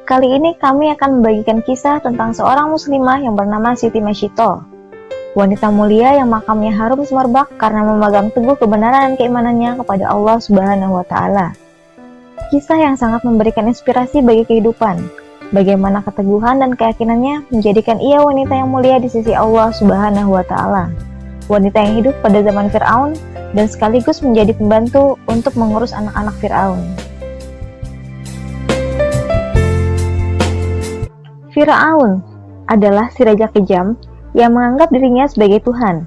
Kali ini kami akan membagikan kisah tentang seorang muslimah yang bernama Siti Masyitoh. Wanita mulia yang makamnya harum semerbak karena memegang teguh kebenaran dan keimanannya kepada Allah Subhanahu wa Ta'ala. Kisah yang sangat memberikan inspirasi bagi kehidupan. Bagaimana keteguhan dan keyakinannya menjadikan ia wanita yang mulia di sisi Allah Subhanahu wa Ta'ala. Wanita yang hidup pada zaman Fir'aun dan sekaligus menjadi pembantu untuk mengurus anak-anak Fir'aun. Fir'aun adalah si raja kejam yang menganggap dirinya sebagai Tuhan.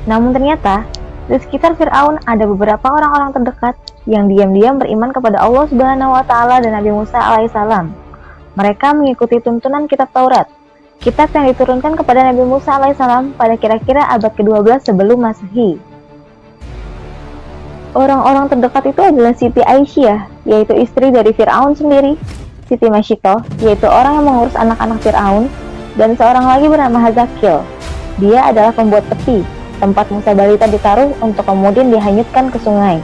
Namun ternyata, di sekitar Fir'aun ada beberapa orang-orang terdekat yang diam-diam beriman kepada Allah Subhanahu wa Ta'ala dan Nabi Musa alaihissalam. Mereka mengikuti tuntunan kitab Taurat, kitab yang diturunkan kepada Nabi Musa alaihissalam pada kira-kira abad ke-12 sebelum Masehi. Orang-orang terdekat itu adalah Siti Aisyah, yaitu istri dari Fir'aun sendiri, Siti Masyitoh, yaitu orang yang mengurus anak-anak Fir'aun, dan seorang lagi bernama Hazakil. Dia adalah pembuat peti, tempat Musa balita ditaruh untuk kemudian dihanyutkan ke sungai.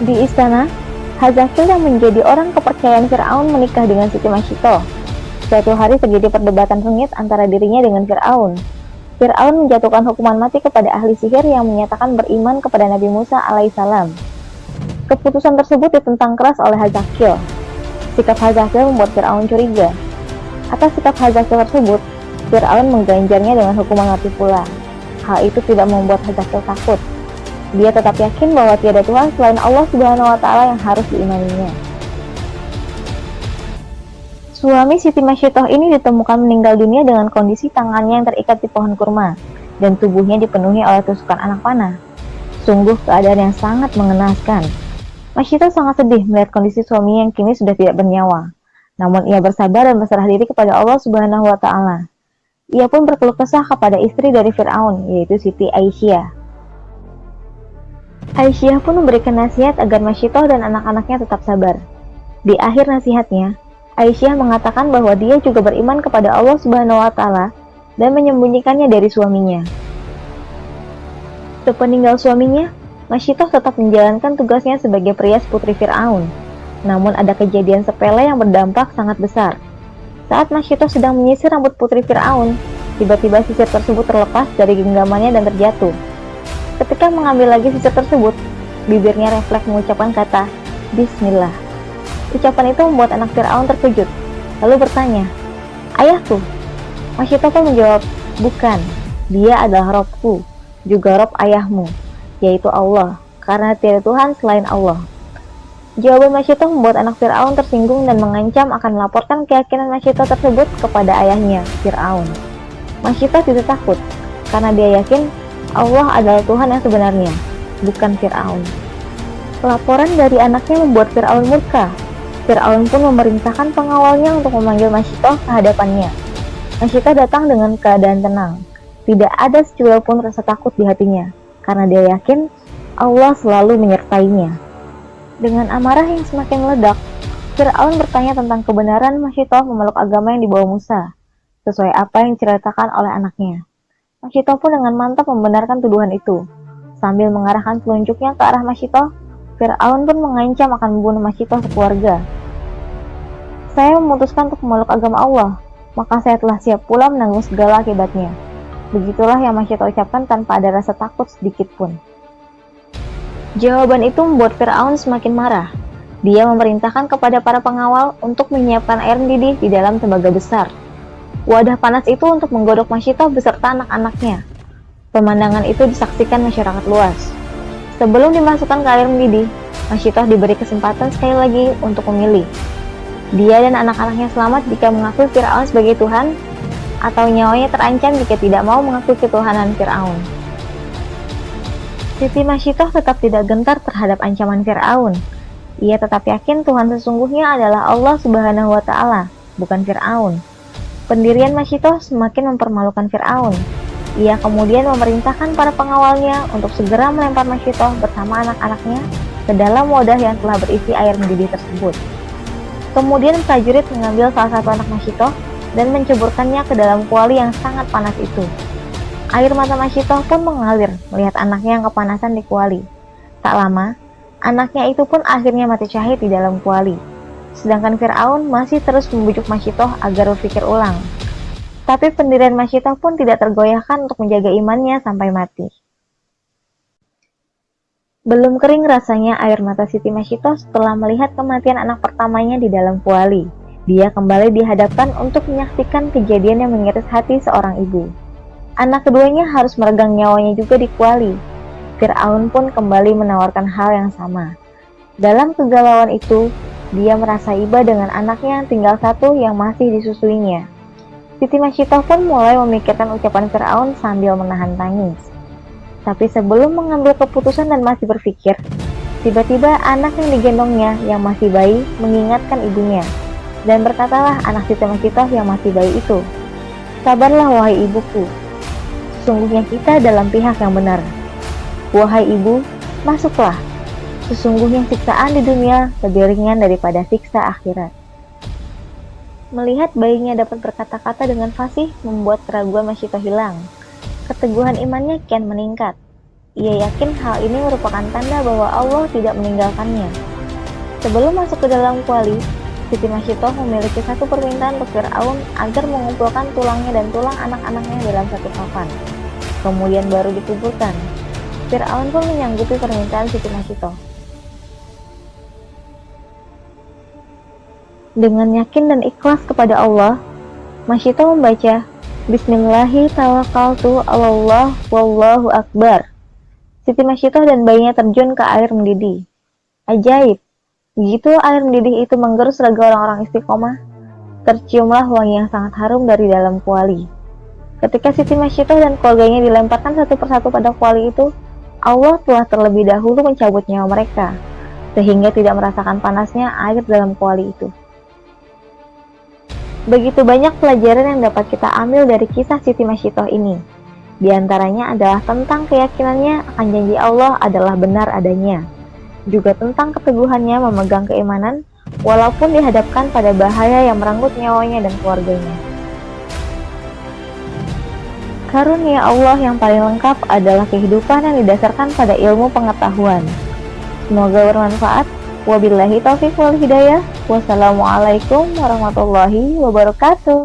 Di istana, Hazakil yang menjadi orang kepercayaan Fir'aun menikah dengan Siti Masyitoh. Suatu hari terjadi perdebatan sengit antara dirinya dengan Fir'aun. Fir'aun menjatuhkan hukuman mati kepada ahli sihir yang menyatakan beriman kepada Nabi Musa alaihissalam. Keputusan tersebut ditentang keras oleh Hazakil. Sikap Hazakil membuat Fir'aun curiga. Atas sikap Hazakil tersebut, Fir'aun mengganjarnya dengan hukuman mati pula. Hal itu tidak membuat Hazakil takut. Dia tetap yakin bahwa tiada Tuhan selain Allah Subhanahu wa Ta'ala yang harus diimaninya. Suami Siti Masyitoh ini ditemukan meninggal dunia dengan kondisi tangannya yang terikat di pohon kurma dan tubuhnya dipenuhi oleh tusukan anak panah. Sungguh keadaan yang sangat mengenaskan. Masyitoh sangat sedih melihat kondisi suaminya yang kini sudah tidak bernyawa. Namun ia bersabar dan berserah diri kepada Allah Subhanahu wa Ta'ala. Ia pun berkeluh kesah kepada istri dari Fir'aun, yaitu Siti Aisyah. Aisyah pun memberikan nasihat agar Masyitoh dan anak-anaknya tetap sabar. Di akhir nasihatnya, Aisyah mengatakan bahwa dia juga beriman kepada Allah Subhanahu wa Ta'ala dan menyembunyikannya dari suaminya. Sepeninggal suaminya, Masyitoh tetap menjalankan tugasnya sebagai perias putri Fir'aun. Namun ada kejadian sepele yang berdampak sangat besar. Saat Masyitoh sedang menyisir rambut putri Fir'aun, tiba-tiba sisir tersebut terlepas dari genggamannya dan terjatuh. Ketika mengambil lagi sisir tersebut, bibirnya refleks mengucapkan kata Bismillah. Ucapan itu membuat anak Fir'aun terkejut, lalu bertanya, "Ayahku?" Masyitoh pun menjawab, "Bukan, dia adalah Robku, juga Rob ayahmu, yaitu Allah, karena tiada Tuhan selain Allah." Jawaban Masyitoh membuat anak Fir'aun tersinggung dan mengancam akan melaporkan keyakinan Masyitoh tersebut kepada ayahnya, Fir'aun. Masyitoh tidak takut, karena dia yakin Allah adalah Tuhan yang sebenarnya, bukan Fir'aun. Laporan dari anaknya membuat Fir'aun murka. Fir'aun pun memerintahkan pengawalnya untuk memanggil Masyitoh ke hadapannya. Masyitoh datang dengan keadaan tenang. Tidak ada secuil pun rasa takut di hatinya, karena dia yakin Allah selalu menyertainya. Dengan amarah yang semakin meledak, Fir'aun bertanya tentang kebenaran Masyitoh memeluk agama yang dibawa Musa, sesuai apa yang diceritakan oleh anaknya. Masyitoh pun dengan mantap membenarkan tuduhan itu. Sambil mengarahkan telunjuknya ke arah Masyitoh, Fir'aun pun mengancam akan membunuh Masyitoh sekeluarga. "Saya memutuskan untuk memeluk agama Allah, maka saya telah siap pula menanggung segala akibatnya." Begitulah yang Masyitoh ucapkan tanpa ada rasa takut sedikit pun. Jawaban itu membuat Fir'aun semakin marah. Dia memerintahkan kepada para pengawal untuk menyiapkan air mendidih di dalam tembaga besar. Wadah panas itu untuk menggodok Masyitoh beserta anak-anaknya. Pemandangan itu disaksikan masyarakat luas. Sebelum dimasukkan ke air mendidih, Masyitoh diberi kesempatan sekali lagi untuk memilih. Dia dan anak-anaknya selamat jika mengakui Fir'aun sebagai Tuhan, atau nyawanya terancam jika tidak mau mengakui ketuhanan Fir'aun. Siti Masyitoh tetap tidak gentar terhadap ancaman Fir'aun. Ia tetap yakin Tuhan sesungguhnya adalah Allah Subhanahu wa Ta'ala, bukan Fir'aun. Pendirian Masyitoh semakin mempermalukan Fir'aun. Ia kemudian memerintahkan para pengawalnya untuk segera melempar Masyitoh bersama anak-anaknya ke dalam wadah yang telah berisi air mendidih tersebut. Kemudian prajurit mengambil salah satu anak Masyitoh dan menceburkannya ke dalam kuali yang sangat panas itu. Air mata Masyitoh pun mengalir melihat anaknya yang kepanasan di kuali. Tak lama, anaknya itu pun akhirnya mati syahid di dalam kuali. Sedangkan Fir'aun masih terus membujuk Masyitoh agar berpikir ulang. Tapi pendirian Masyitoh pun tidak tergoyahkan untuk menjaga imannya sampai mati. Belum kering rasanya air mata Siti Masyitoh setelah melihat kematian anak pertamanya di dalam kuali. Dia kembali dihadapkan untuk menyaksikan kejadian yang mengiris hati seorang ibu. Anak keduanya harus meregang nyawanya juga di kuali. Fir'aun pun kembali menawarkan hal yang sama. Dalam kegalauan itu, dia merasa iba dengan anaknya yang tinggal satu yang masih disusuinya. Siti Masyitoh pun mulai memikirkan ucapan Fir'aun sambil menahan tangis. Tapi sebelum mengambil keputusan dan masih berpikir, tiba-tiba anak yang digendongnya yang masih bayi mengingatkan ibunya. Dan berkatalah anak Siti Masyitoh yang masih bayi itu, "Sabarlah wahai ibuku, sesungguhnya kita dalam pihak yang benar. Wahai ibu, masuklah. Sesungguhnya siksaan di dunia lebih ringan daripada siksa akhirat." Melihat bayinya dapat berkata-kata dengan fasih membuat keraguan Masyitoh hilang. Keteguhan imannya kian meningkat. Ia yakin hal ini merupakan tanda bahwa Allah tidak meninggalkannya. Sebelum masuk ke dalam kuali, Siti Masyitoh memiliki satu permintaan untuk Fir'aun agar mengumpulkan tulangnya dan tulang anak-anaknya dalam satu kafan. Kemudian baru dikuburkan. Fir'aun pun menyanggupi permintaan Siti Masyitoh. Dengan yakin dan ikhlas kepada Allah, Masyitoh membaca, "Bismillahi tawakkaltu 'alallah wallahu akbar." Siti Masyitoh dan bayinya terjun ke air mendidih. Ajaib, begitu air mendidih itu menggerus raga orang-orang istiqomah, terciumlah wangi yang sangat harum dari dalam kuali. Ketika Siti Masyitoh dan keluarganya dilemparkan satu persatu pada kuali itu, Allah telah terlebih dahulu mencabut nyawa mereka, sehingga tidak merasakan panasnya air dalam kuali itu. Begitu banyak pelajaran yang dapat kita ambil dari kisah Siti Masyitoh ini. Di antaranya adalah tentang keyakinannya akan janji Allah adalah benar adanya. Juga tentang keteguhannya memegang keimanan walaupun dihadapkan pada bahaya yang merenggut nyawanya dan keluarganya. Karunia Allah yang paling lengkap adalah kehidupan yang didasarkan pada ilmu pengetahuan. Semoga bermanfaat. Wabillahi taufiq wal hidayah. Wassalamualaikum warahmatullahi wabarakatuh.